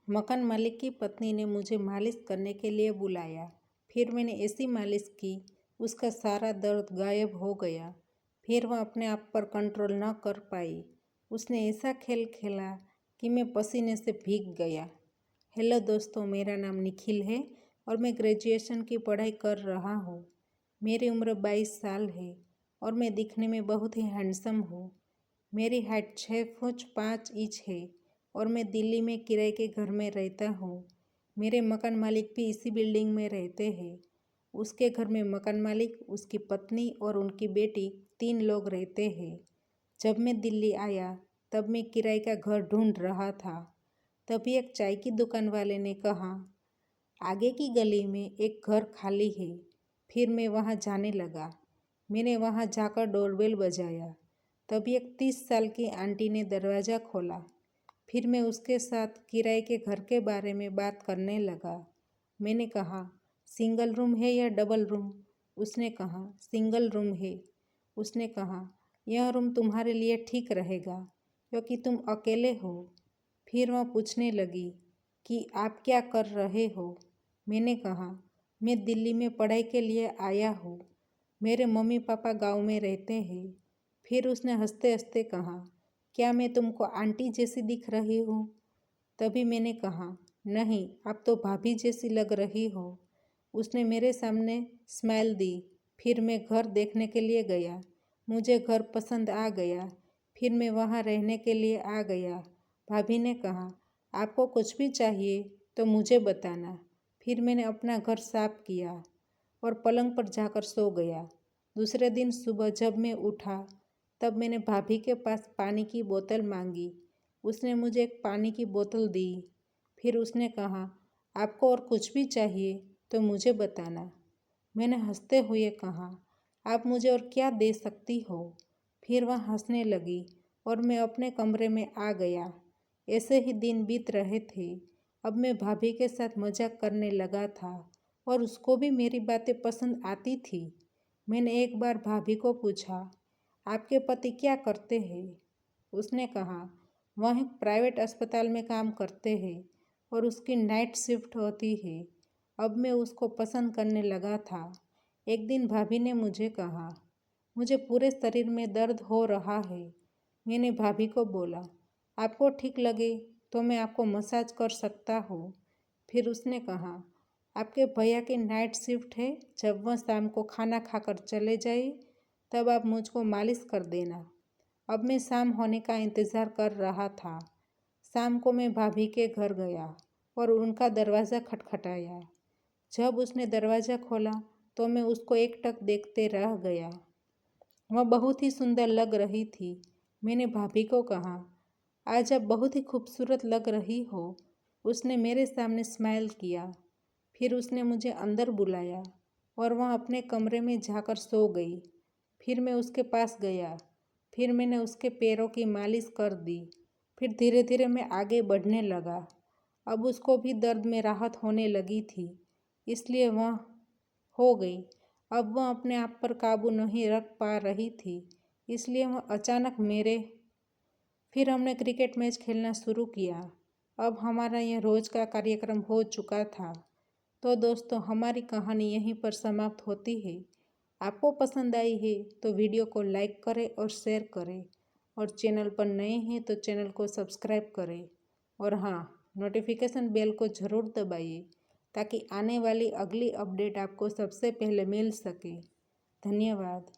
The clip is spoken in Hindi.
मकान मालिक की पत्नी ने मुझे मालिश करने के लिए बुलाया। फिर मैंने ऐसी मालिश की, उसका सारा दर्द गायब हो गया। फिर वह अपने आप पर कंट्रोल न कर पाई। उसने ऐसा खेल खेला कि मैं पसीने से भीग गया। हेलो दोस्तों, मेरा नाम निखिल है और मैं ग्रेजुएशन की पढ़ाई कर रहा हूँ। मेरी उम्र 22 साल है और मैं दिखने में बहुत ही हैंडसम हूँ। मेरी हाइट 6 फुट 5 इंच है और मैं दिल्ली में किराए के घर में रहता हूँ। मेरे मकान मालिक भी इसी बिल्डिंग में रहते हैं। उसके घर में मकान मालिक, उसकी पत्नी और उनकी बेटी 3 लोग रहते हैं। जब मैं दिल्ली आया तब मैं किराए का घर ढूंढ रहा था। तभी एक चाय की दुकान वाले ने कहा, आगे की गली में एक घर खाली है। फिर मैं वहाँ जाने लगा। मैंने वहाँ जाकर डोरबेल बजाया। तभी एक 30 साल की आंटी ने दरवाज़ा खोला। फिर मैं उसके साथ किराए के घर के बारे में बात करने लगा। मैंने कहा, सिंगल रूम है या डबल रूम? उसने कहा, सिंगल रूम है। उसने कहा, यह रूम तुम्हारे लिए ठीक रहेगा क्योंकि तुम अकेले हो। फिर वह पूछने लगी कि आप क्या कर रहे हो? मैंने कहा, मैं दिल्ली में पढ़ाई के लिए आया हूँ। मेरे मम्मी पापा गांव में रहते हैं। फिर उसने हंसते हंसते कहा, क्या मैं तुमको आंटी जैसी दिख रही हूँ? तभी मैंने कहा, नहीं, आप तो भाभी जैसी लग रही हो। उसने मेरे सामने स्माइल दी। फिर मैं घर देखने के लिए गया। मुझे घर पसंद आ गया। फिर मैं वहाँ रहने के लिए आ गया। भाभी ने कहा, आपको कुछ भी चाहिए तो मुझे बताना। फिर मैंने अपना घर साफ किया और पलंग पर जाकर सो गया। दूसरे दिन सुबह जब मैं उठा तब मैंने भाभी के पास पानी की बोतल मांगी। उसने मुझे एक पानी की बोतल दी। फिर उसने कहा, आपको और कुछ भी चाहिए तो मुझे बताना। मैंने हंसते हुए कहा, आप मुझे और क्या दे सकती हो? फिर वह हंसने लगी और मैं अपने कमरे में आ गया। ऐसे ही दिन बीत रहे थे। अब मैं भाभी के साथ मजाक करने लगा था और उसको भी मेरी बातें पसंद आती थी। मैंने एक बार भाभी को पूछा, आपके पति क्या करते हैं? उसने कहा, वह एक प्राइवेट अस्पताल में काम करते हैं और उसकी नाइट शिफ्ट होती है। अब मैं उसको पसंद करने लगा था। एक दिन भाभी ने मुझे कहा, मुझे पूरे शरीर में दर्द हो रहा है। मैंने भाभी को बोला, आपको ठीक लगे तो मैं आपको मसाज कर सकता हूँ। फिर उसने कहा, आपके भैया की नाइट शिफ्ट है, जब वह शाम को खाना खाकर चले जाए तब आप मुझको मालिश कर देना। अब मैं शाम होने का इंतज़ार कर रहा था। शाम को मैं भाभी के घर गया और उनका दरवाज़ा खटखटाया। जब उसने दरवाज़ा खोला तो मैं उसको एकटक देखते रह गया। वह बहुत ही सुंदर लग रही थी। मैंने भाभी को कहा, आज आप बहुत ही खूबसूरत लग रही हो। उसने मेरे सामने स्माइल किया। फिर उसने मुझे अंदर बुलाया और वह अपने कमरे में जाकर सो गई। फिर मैं उसके पास गया। फिर मैंने उसके पैरों की मालिश कर दी। फिर धीरे धीरे मैं आगे बढ़ने लगा। अब उसको भी दर्द में राहत होने लगी थी, इसलिए वह हो गई। अब वह अपने आप पर काबू नहीं रख पा रही थी, इसलिए वह अचानक मेरे फिर हमने क्रिकेट मैच खेलना शुरू किया। अब हमारा यह रोज़ का कार्यक्रम हो चुका था। तो दोस्तों, हमारी कहानी यहीं पर समाप्त होती है। आपको पसंद आई है तो वीडियो को लाइक करें और शेयर करें और चैनल पर नए हैं तो चैनल को सब्सक्राइब करें और हाँ, नोटिफिकेशन बेल को ज़रूर दबाइए ताकि आने वाली अगली अपडेट आपको सबसे पहले मिल सके। धन्यवाद।